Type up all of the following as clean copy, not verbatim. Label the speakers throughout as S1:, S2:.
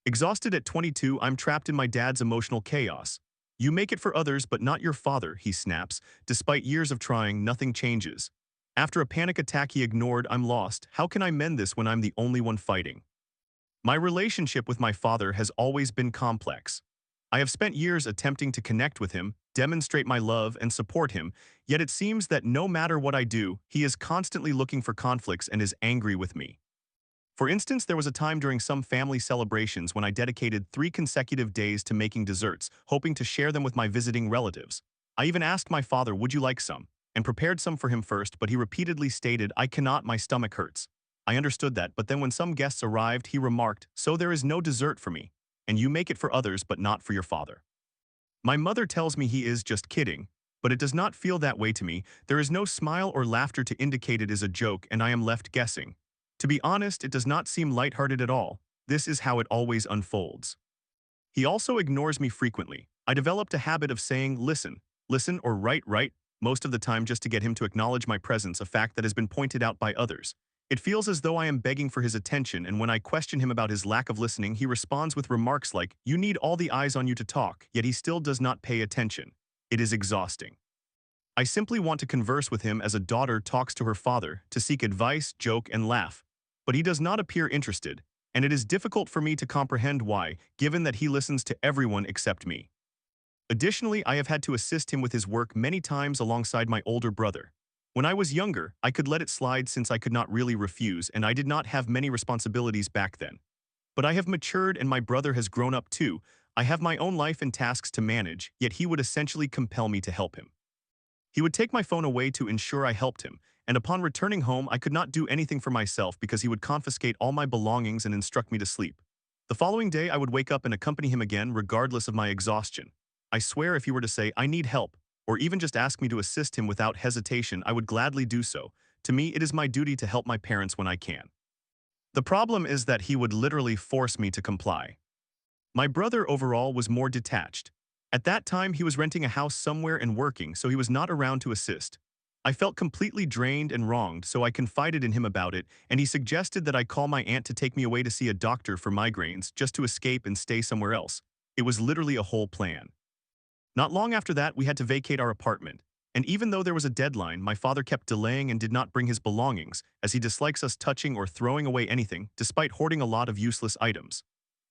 S1: Exhausted at 22, I'm trapped in my dad's emotional chaos. You make it for others, but not your father, he snaps. Despite years of trying, nothing changes. After a panic attack he ignored, I'm lost. How can I mend this when I'm the only one fighting? My relationship with my father has always been complex. I have spent years attempting to connect with him, demonstrate my love, and support him, yet it seems that no matter what I do, he is constantly looking for conflicts and is angry with me. For instance, there was a time during some family celebrations when I dedicated 3 consecutive days to making desserts, hoping to share them with my visiting relatives. I even asked my father, would you like some? And prepared some for him first, but he repeatedly stated, I cannot, my stomach hurts. I understood that, but then when some guests arrived, he remarked, so there is no dessert for me, and you make it for others but not for your father. My mother tells me he is just kidding, but it does not feel that way to me. There is no smile or laughter to indicate it is a joke, and I am left guessing. To be honest, it does not seem lighthearted at all. This is how it always unfolds. He also ignores me frequently. I developed a habit of saying, listen, listen, or right, most of the time just to get him to acknowledge my presence, a fact that has been pointed out by others. It feels as though I am begging for his attention, and when I question him about his lack of listening, he responds with remarks like, you need all the eyes on you to talk, yet he still does not pay attention. It is exhausting. I simply want to converse with him as a daughter talks to her father, to seek advice, joke, and laugh. But he does not appear interested, and it is difficult for me to comprehend why, given that he listens to everyone except me. Additionally, I have had to assist him with his work many times alongside my older brother. When I was younger, I could let it slide since I could not really refuse, and I did not have many responsibilities back then. But I have matured and my brother has grown up too. I have my own life and tasks to manage, yet he would essentially compel me to help him. He would take my phone away to ensure I helped him, and upon returning home I could not do anything for myself because he would confiscate all my belongings and instruct me to sleep. The following day I would wake up and accompany him again regardless of my exhaustion. I swear if he were to say, I need help, or even just ask me to assist him without hesitation, I would gladly do so. To me, it is my duty to help my parents when I can. The problem is that he would literally force me to comply. My brother overall was more detached. At that time, he was renting a house somewhere and working, so he was not around to assist. I felt completely drained and wronged, so I confided in him about it, and he suggested that I call my aunt to take me away to see a doctor for migraines, just to escape and stay somewhere else. It was literally a whole plan. Not long after that, we had to vacate our apartment, and even though there was a deadline, my father kept delaying and did not bring his belongings, as he dislikes us touching or throwing away anything, despite hoarding a lot of useless items.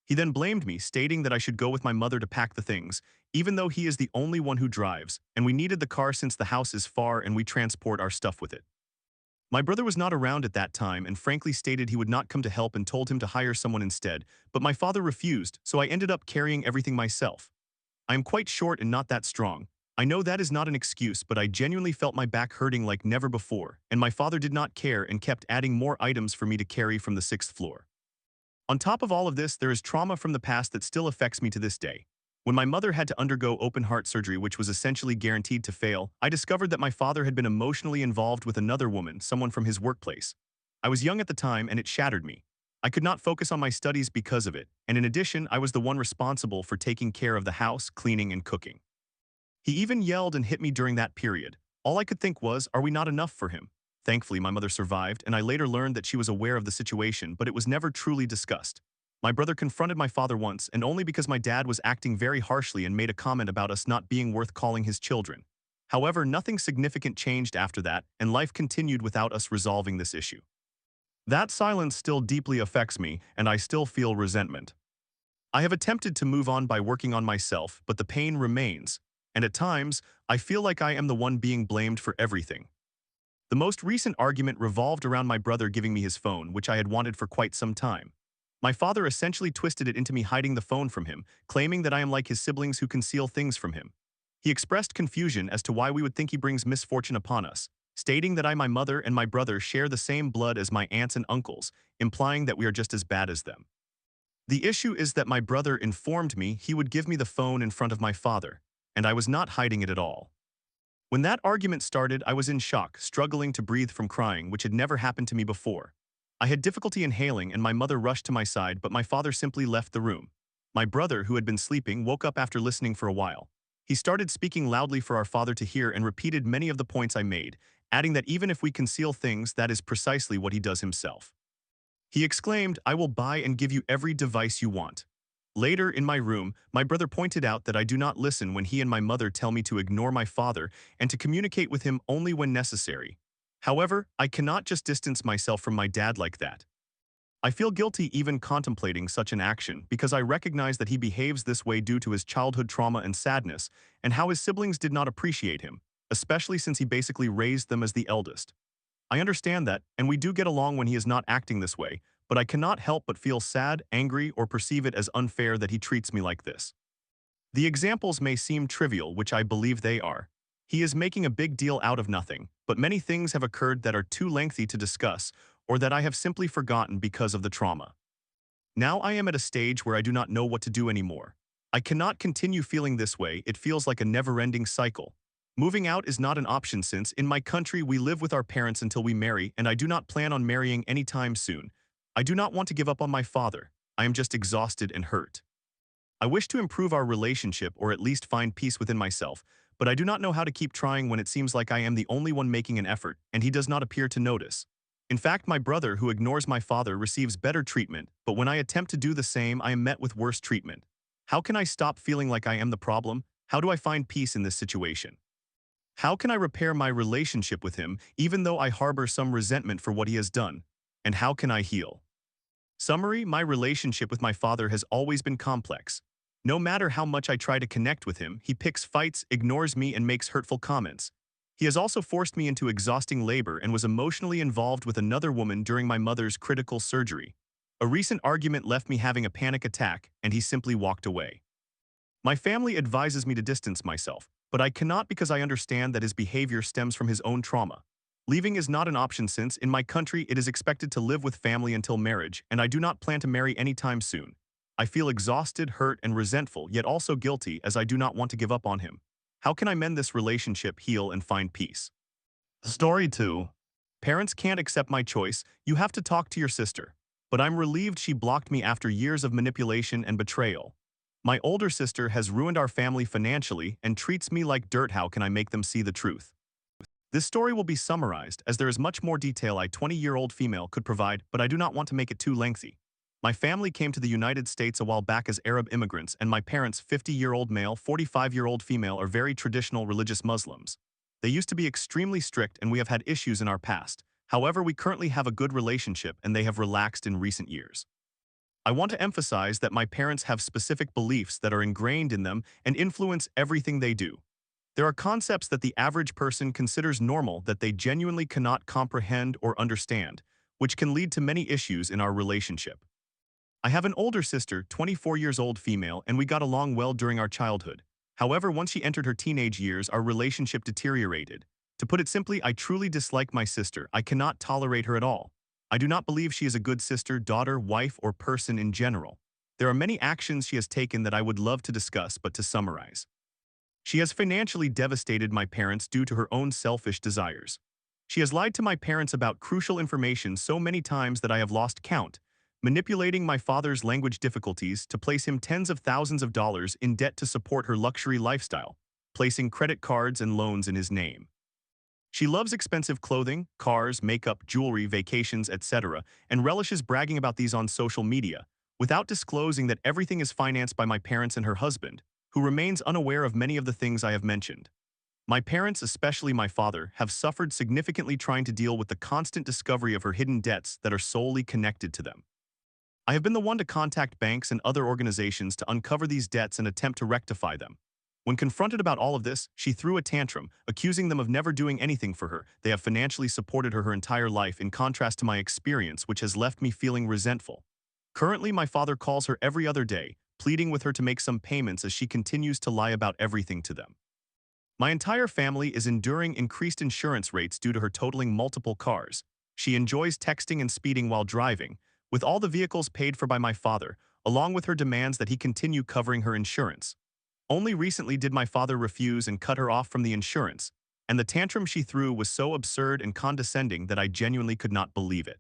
S1: He then blamed me, stating that I should go with my mother to pack the things, even though he is the only one who drives, and we needed the car since the house is far and we transport our stuff with it. My brother was not around at that time and frankly stated he would not come to help and told him to hire someone instead, but my father refused, so I ended up carrying everything myself. I am quite short and not that strong. I know that is not an excuse, but I genuinely felt my back hurting like never before, and my father did not care and kept adding more items for me to carry from the 6th floor. On top of all of this, there is trauma from the past that still affects me to this day. When my mother had to undergo open heart surgery, which was essentially guaranteed to fail, I discovered that my father had been emotionally involved with another woman, someone from his workplace. I was young at the time and it shattered me. I could not focus on my studies because of it, and in addition, I was the one responsible for taking care of the house, cleaning, and cooking. He even yelled and hit me during that period. All I could think was, are we not enough for him? Thankfully, my mother survived, and I later learned that she was aware of the situation, but it was never truly discussed. My brother confronted my father once, and only because my dad was acting very harshly and made a comment about us not being worth calling his children. However, nothing significant changed after that, and life continued without us resolving this issue. That silence still deeply affects me, and I still feel resentment. I have attempted to move on by working on myself, but the pain remains, and at times, I feel like I am the one being blamed for everything. The most recent argument revolved around my brother giving me his phone, which I had wanted for quite some time. My father essentially twisted it into me hiding the phone from him, claiming that I am like his siblings who conceal things from him. He expressed confusion as to why we would think he brings misfortune upon us, stating that my mother and my brother share the same blood as my aunts and uncles, implying that we are just as bad as them. The issue is that my brother informed me he would give me the phone in front of my father, and I was not hiding it at all. When that argument started, I was in shock, struggling to breathe from crying, which had never happened to me before. I had difficulty inhaling and my mother rushed to my side, but my father simply left the room. My brother, who had been sleeping, woke up after listening for a while. He started speaking loudly for our father to hear and repeated many of the points I made, adding that even if we conceal things, that is precisely what he does himself. He exclaimed, I will buy and give you every device you want. Later, in my room, my brother pointed out that I do not listen when he and my mother tell me to ignore my father and to communicate with him only when necessary. However, I cannot just distance myself from my dad like that. I feel guilty even contemplating such an action because I recognize that he behaves this way due to his childhood trauma and sadness, and how his siblings did not appreciate him, especially since he basically raised them as the eldest. I understand that, and we do get along when he is not acting this way, but I cannot help but feel sad, angry, or perceive it as unfair that he treats me like this. The examples may seem trivial, which I believe they are. He is making a big deal out of nothing, but many things have occurred that are too lengthy to discuss, or that I have simply forgotten because of the trauma. Now I am at a stage where I do not know what to do anymore. I cannot continue feeling this way, it feels like a never-ending cycle. Moving out is not an option since, in my country, we live with our parents until we marry, and I do not plan on marrying anytime soon. I do not want to give up on my father. I am just exhausted and hurt. I wish to improve our relationship or at least find peace within myself, but I do not know how to keep trying when it seems like I am the only one making an effort, and he does not appear to notice. In fact, my brother, who ignores my father, receives better treatment, but when I attempt to do the same, I am met with worse treatment. How can I stop feeling like I am the problem? How do I find peace in this situation? How can I repair my relationship with him, even though I harbor some resentment for what he has done? And how can I heal? Summary: my relationship with my father has always been complex. No matter how much I try to connect with him, he picks fights, ignores me, and makes hurtful comments. He has also forced me into exhausting labor and was emotionally involved with another woman during my mother's critical surgery. A recent argument left me having a panic attack, and he simply walked away. My family advises me to distance myself, but I cannot because I understand that his behavior stems from his own trauma. Leaving is not an option since, in my country, it is expected to live with family until marriage, and I do not plan to marry anytime soon. I feel exhausted, hurt, and resentful, yet also guilty as I do not want to give up on him. How can I mend this relationship, heal, and find peace? Story 2. Parents can't accept my choice, you have to talk to your sister. But I'm relieved she blocked me after years of manipulation and betrayal. My older sister has ruined our family financially and treats me like dirt. How can I make them see the truth? This story will be summarized as there is much more detail a 20-year-old female could provide, but I do not want to make it too lengthy. My family came to the United States a while back as Arab immigrants, and my parents, 50-year-old male, 45-year-old female, are very traditional religious Muslims. They used to be extremely strict, and we have had issues in our past. However, we currently have a good relationship, and they have relaxed in recent years. I want to emphasize that my parents have specific beliefs that are ingrained in them and influence everything they do. There are concepts that the average person considers normal that they genuinely cannot comprehend or understand, which can lead to many issues in our relationship. I have an older sister, 24 years old female, and we got along well during our childhood. However, once she entered her teenage years, our relationship deteriorated. To put it simply, I truly dislike my sister. I cannot tolerate her at all. I do not believe she is a good sister, daughter, wife, or person in general. There are many actions she has taken that I would love to discuss, but to summarize. She has financially devastated my parents due to her own selfish desires. She has lied to my parents about crucial information so many times that I have lost count, manipulating my father's language difficulties to place him tens of thousands of dollars in debt to support her luxury lifestyle, placing credit cards and loans in his name. She loves expensive clothing, cars, makeup, jewelry, vacations, etc., and relishes bragging about these on social media, without disclosing that everything is financed by my parents and her husband, who remains unaware of many of the things I have mentioned. My parents, especially my father, have suffered significantly trying to deal with the constant discovery of her hidden debts that are solely connected to them. I have been the one to contact banks and other organizations to uncover these debts and attempt to rectify them. When confronted about all of this, she threw a tantrum, accusing them of never doing anything for her. They have financially supported her entire life, in contrast to my experience, which has left me feeling resentful. Currently, my father calls her every other day, pleading with her to make some payments as she continues to lie about everything to them. My entire family is enduring increased insurance rates due to her totaling multiple cars. She enjoys texting and speeding while driving, with all the vehicles paid for by my father, along with her demands that he continue covering her insurance. Only recently did my father refuse and cut her off from the insurance, and the tantrum she threw was so absurd and condescending that I genuinely could not believe it.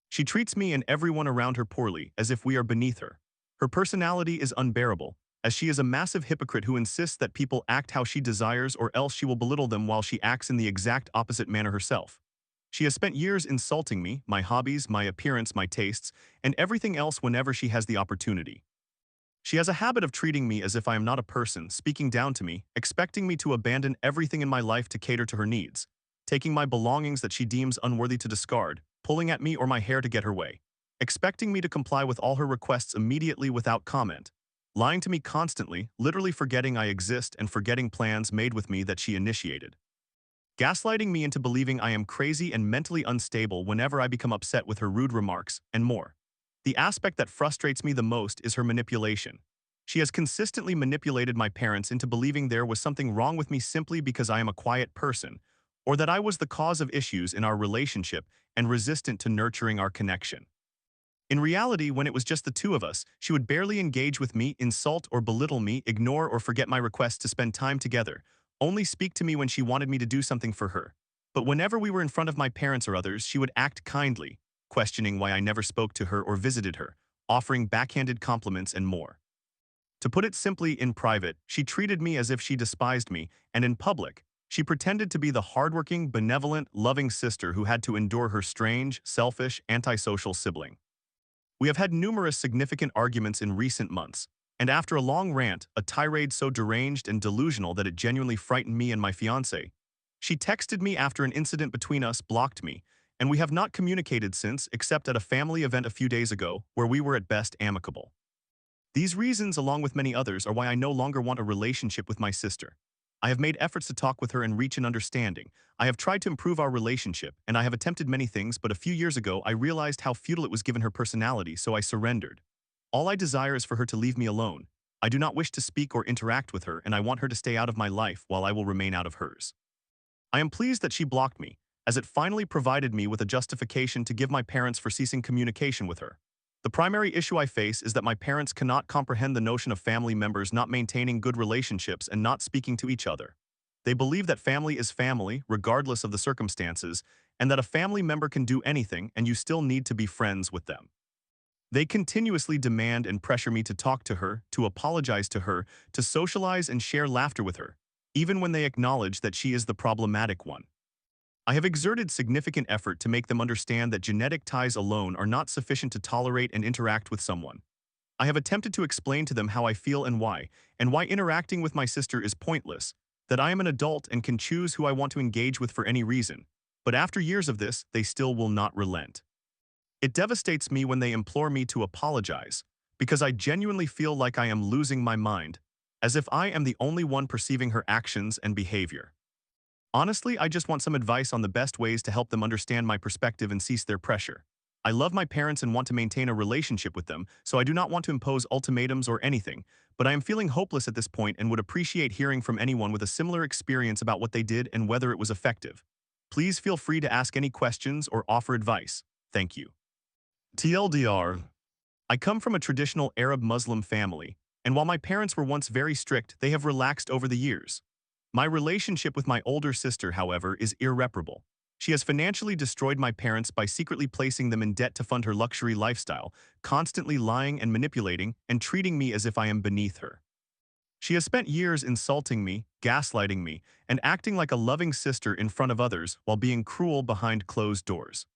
S1: She treats me and everyone around her poorly, as if we are beneath her. Her personality is unbearable, as she is a massive hypocrite who insists that people act how she desires or else she will belittle them while she acts in the exact opposite manner herself. She has spent years insulting me, my hobbies, my appearance, my tastes, and everything else whenever she has the opportunity. She has a habit of treating me as if I am not a person, speaking down to me, expecting me to abandon everything in my life to cater to her needs, taking my belongings that she deems unworthy to discard, pulling at me or my hair to get her way, expecting me to comply with all her requests immediately without comment, lying to me constantly, literally forgetting I exist and forgetting plans made with me that she initiated, gaslighting me into believing I am crazy and mentally unstable whenever I become upset with her rude remarks, and more. The aspect that frustrates me the most is her manipulation. She has consistently manipulated my parents into believing there was something wrong with me simply because I am a quiet person, or that I was the cause of issues in our relationship and resistant to nurturing our connection. In reality, when it was just the two of us, she would barely engage with me, insult or belittle me, ignore or forget my requests to spend time together, only speak to me when she wanted me to do something for her. But whenever we were in front of my parents or others, she would act kindly, questioning why I never spoke to her or visited her, offering backhanded compliments and more. To put it simply, in private, she treated me as if she despised me, and in public, she pretended to be the hardworking, benevolent, loving sister who had to endure her strange, selfish, antisocial sibling. We have had numerous significant arguments in recent months, and after a long rant, a tirade so deranged and delusional that it genuinely frightened me and my fiancé, she texted me after an incident between us, blocked me, and we have not communicated since except at a family event a few days ago where we were at best amicable. These reasons, along with many others, are why I no longer want a relationship with my sister. I have made efforts to talk with her and reach an understanding. I have tried to improve our relationship, and I have attempted many things, but a few years ago I realized how futile it was given her personality, so I surrendered. All I desire is for her to leave me alone. I do not wish to speak or interact with her, and I want her to stay out of my life while I will remain out of hers. I am pleased that she blocked me, as it finally provided me with a justification to give my parents for ceasing communication with her. The primary issue I face is that my parents cannot comprehend the notion of family members not maintaining good relationships and not speaking to each other. They believe that family is family, regardless of the circumstances, and that a family member can do anything and you still need to be friends with them. They continuously demand and pressure me to talk to her, to apologize to her, to socialize and share laughter with her, even when they acknowledge that she is the problematic one. I have exerted significant effort to make them understand that genetic ties alone are not sufficient to tolerate and interact with someone. I have attempted to explain to them how I feel and why interacting with my sister is pointless, that I am an adult and can choose who I want to engage with for any reason. But after years of this, they still will not relent. It devastates me when they implore me to apologize, because I genuinely feel like I am losing my mind, as if I am the only one perceiving her actions and behavior. Honestly, I just want some advice on the best ways to help them understand my perspective and cease their pressure. I love my parents and want to maintain a relationship with them, so I do not want to impose ultimatums or anything, but I am feeling hopeless at this point and would appreciate hearing from anyone with a similar experience about what they did and whether it was effective. Please feel free to ask any questions or offer advice. Thank you. TLDR. I come from a traditional Arab Muslim family, and while my parents were once very strict, they have relaxed over the years. My relationship with my older sister, however, is irreparable. She has financially destroyed my parents by secretly placing them in debt to fund her luxury lifestyle, constantly lying and manipulating, and treating me as if I am beneath her. She has spent years insulting me, gaslighting me, and acting like a loving sister in front of others while being cruel behind closed doors.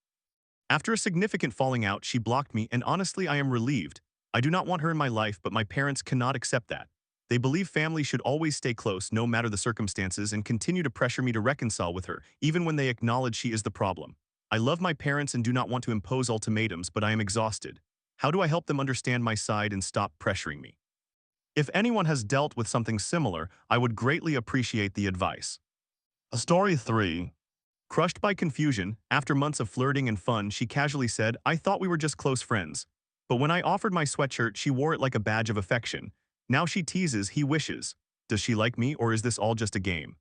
S1: After a significant falling out, she blocked me, and honestly, I am relieved. I do not want her in my life, but my parents cannot accept that. They believe family should always stay close no matter the circumstances and continue to pressure me to reconcile with her, even when they acknowledge she is the problem. I love my parents and do not want to impose ultimatums, but I am exhausted. How do I help them understand my side and stop pressuring me? If anyone has dealt with something similar, I would greatly appreciate the advice. Story 3. Crushed by confusion, after months of flirting and fun, she casually said, "I thought we were just close friends." But when I offered my sweatshirt, she wore it like a badge of affection. Now she teases, he wishes. Does she like me, or is this all just a game?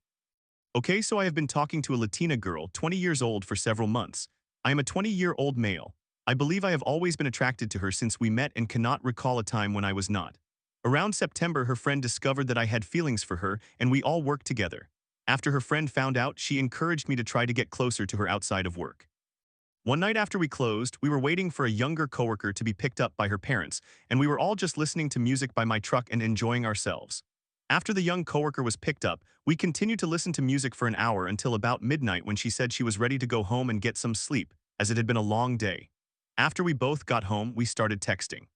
S1: Okay, so I have been talking to a Latina girl, 20 years old, for several months. I am a 20-year-old male. I believe I have always been attracted to her since we met and cannot recall a time when I was not. Around September, her friend discovered that I had feelings for her, and we all worked together. After her friend found out, she encouraged me to try to get closer to her outside of work. One night after we closed, we were waiting for a younger coworker to be picked up by her parents, and we were all just listening to music by my truck and enjoying ourselves. After the young coworker was picked up, we continued to listen to music for an hour until about midnight, when she said she was ready to go home and get some sleep, as it had been a long day. After we both got home, we started texting.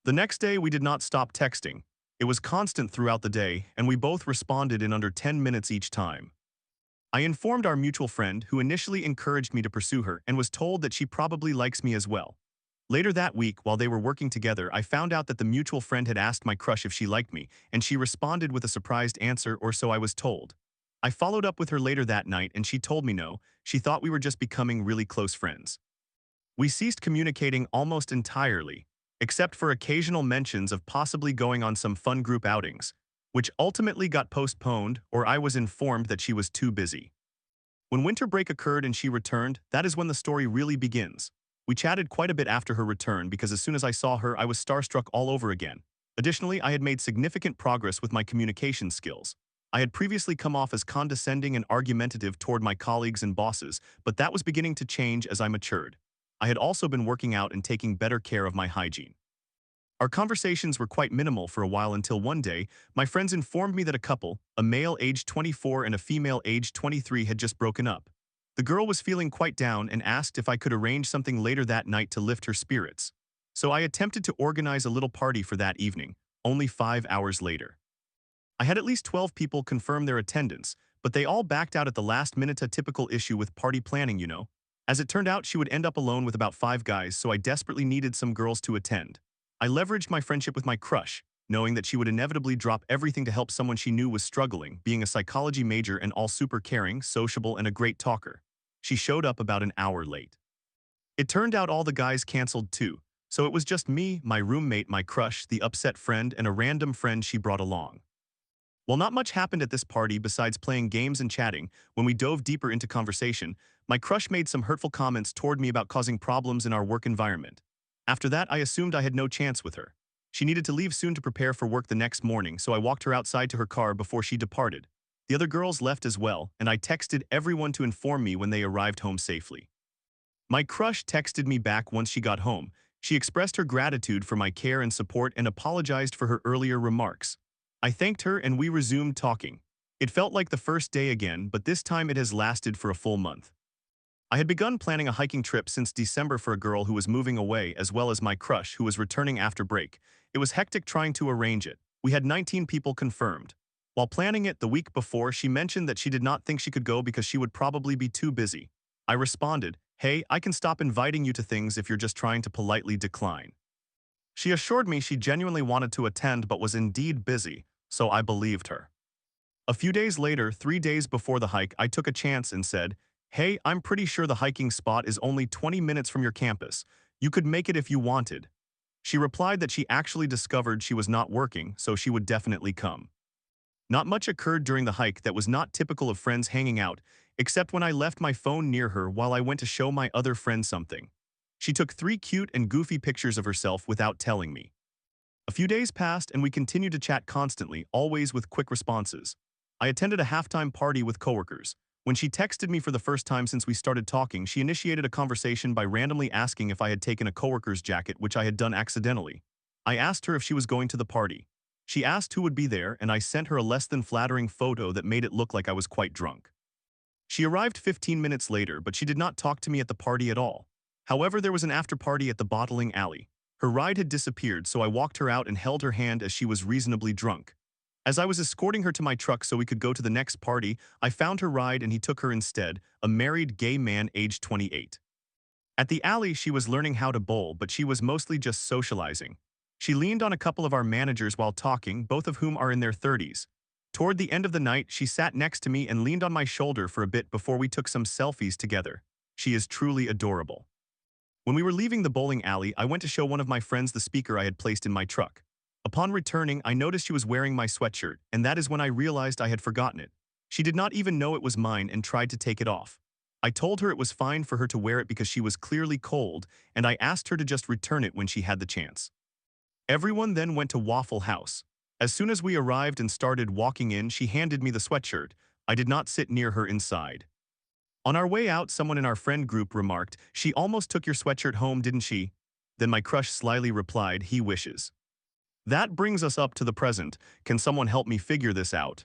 S1: The next day, we did not stop texting. It was constant throughout the day, and we both responded in under 10 minutes each time. I informed our mutual friend, who initially encouraged me to pursue her, and was told that she probably likes me as well. Later that week, while they were working together, I found out that the mutual friend had asked my crush if she liked me, and she responded with a surprised answer, or so I was told. I followed up with her later that night, and she told me no, she thought we were just becoming really close friends. We ceased communicating almost entirely, except for occasional mentions of possibly going on some fun group outings, which ultimately got postponed, or I was informed that she was too busy. When winter break occurred and she returned, that is when the story really begins. We chatted quite a bit after her return because as soon as I saw her, I was starstruck all over again. Additionally, I had made significant progress with my communication skills. I had previously come off as condescending and argumentative toward my colleagues and bosses, but that was beginning to change as I matured. I had also been working out and taking better care of my hygiene. Our conversations were quite minimal for a while until one day, my friends informed me that a couple, a male aged 24 and a female aged 23, had just broken up. The girl was feeling quite down and asked if I could arrange something later that night to lift her spirits. So I attempted to organize a little party for that evening, only 5 hours later. I had at least 12 people confirm their attendance, but they all backed out at the last minute, a typical issue with party planning, you know. As it turned out, she would end up alone with about 5 guys, so I desperately needed some girls to attend. I leveraged my friendship with my crush, knowing that she would inevitably drop everything to help someone she knew was struggling, being a psychology major and all super caring, sociable, and a great talker. She showed up about an hour late. It turned out all the guys canceled too, so it was just me, my roommate, my crush, the upset friend, and a random friend she brought along. While not much happened at this party besides playing games and chatting, when we dove deeper into conversation, my crush made some hurtful comments toward me about causing problems in our work environment. After that, I assumed I had no chance with her. She needed to leave soon to prepare for work the next morning, so I walked her outside to her car before she departed. The other girls left as well, and I texted everyone to inform me when they arrived home safely. My crush texted me back once she got home. She expressed her gratitude for my care and support and apologized for her earlier remarks. I thanked her and we resumed talking. It felt like the first day again, but this time it has lasted for a full month. I had begun planning a hiking trip since December for a girl who was moving away, as well as my crush who was returning after break. It was hectic trying to arrange it. We had 19 people confirmed. While planning it the week before, she mentioned that she did not think she could go because she would probably be too busy. I responded, "Hey, I can stop inviting you to things if you're just trying to politely decline." She assured me she genuinely wanted to attend but was indeed busy, so I believed her. A few days later, 3 days before the hike, I took a chance and said, "Hey, I'm pretty sure the hiking spot is only 20 minutes from your campus. You could make it if you wanted." She replied that she actually discovered she was not working, so she would definitely come. Not much occurred during the hike that was not typical of friends hanging out, except when I left my phone near her while I went to show my other friend something. She took 3 cute and goofy pictures of herself without telling me. A few days passed and we continued to chat constantly, always with quick responses. I attended a halftime party with coworkers. When she texted me for the first time since we started talking, she initiated a conversation by randomly asking if I had taken a coworker's jacket, which I had done accidentally. I asked her if she was going to the party. She asked who would be there, and I sent her a less than flattering photo that made it look like I was quite drunk. She arrived 15 minutes later, but she did not talk to me at the party at all. However, there was an after-party at the bottling alley. Her ride had disappeared, so I walked her out and held her hand as she was reasonably drunk. As I was escorting her to my truck so we could go to the next party, I found her ride and he took her instead, a married gay man aged 28. At the alley, she was learning how to bowl, but she was mostly just socializing. She leaned on a couple of our managers while talking, both of whom are in their 30s. Toward the end of the night, she sat next to me and leaned on my shoulder for a bit before we took some selfies together. She is truly adorable. When we were leaving the bowling alley, I went to show one of my friends the speaker I had placed in my truck. Upon returning, I noticed she was wearing my sweatshirt, and that is when I realized I had forgotten it. She did not even know it was mine and tried to take it off. I told her it was fine for her to wear it because she was clearly cold, and I asked her to just return it when she had the chance. Everyone then went to Waffle House. As soon as we arrived and started walking in, she handed me the sweatshirt. I did not sit near her inside. On our way out, someone in our friend group remarked, "She almost took your sweatshirt home, didn't she?" Then my crush slyly replied, "He wishes." That brings us up to the present. Can someone help me figure this out?